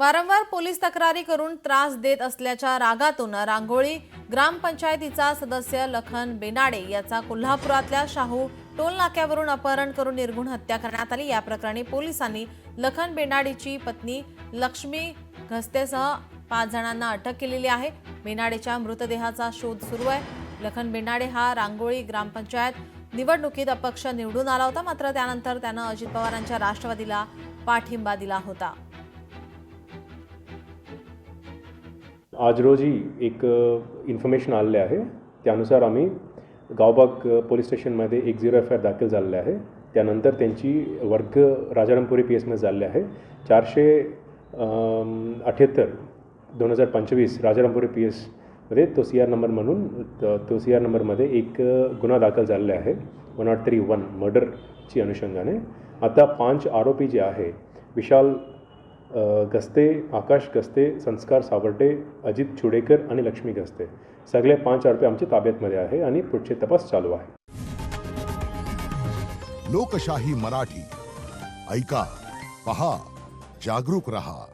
वारंवार पोलीस तक्रारी करून त्रास देत असल्याच्या रागातून रांगोळी ग्रामपंचायतीचा सदस्य लखन बेनाडे याचा कोल्हापुरातल्या शाहू टोल नाक्यावरून अपहरण करून निर्घुण हत्या करण्यात आली। या प्रकरणी पोलिसांनी लखन बेनाडेची पत्नी लक्ष्मी घस्तेसह 5 जणांना अटक केलेली आहे। बेनाडेच्या मृतदेहाचा शोध सुरू आहे। लखन बेनाडे हा रांगोळी ग्रामपंचायत निवडणुकीत अपक्ष निवडून आला होता, मात्र त्यानंतर त्यानं अजित पवारांच्या राष्ट्रवादीला पाठिंबा दिला होता। आज रोजी एक इन्फॉर्मेशन आलेले आहे, त्यानुसार आम्ही गावबाग पोलीस स्टेशनमध्ये 10 FIR दाखल झालेले आहे। त्यानंतर त्यांची वर्ग राजारामपुरी PS मध्ये झालेले आहे। 478 2025 राजारामपुरी PS मध्ये तो CR नंबर म्हणून तो CR नंबरमध्ये एक गुन्हा दाखल झालेला आहे 1031 मर्डरची अनुषंगाने। आता 5 आरोपी जे आहे विशाल गस्ते, आकाश गस्ते, संस्कार सावर्डे, अजित चुडेकर आणि लक्ष्मी गस्ते सगळे 5 आरोपी आमच्या ताब्यामध्ये आहे आणि पुढचे तपास चालू आहे। लोकशाही मराठी ऐका, पहा, जागरूक रहा।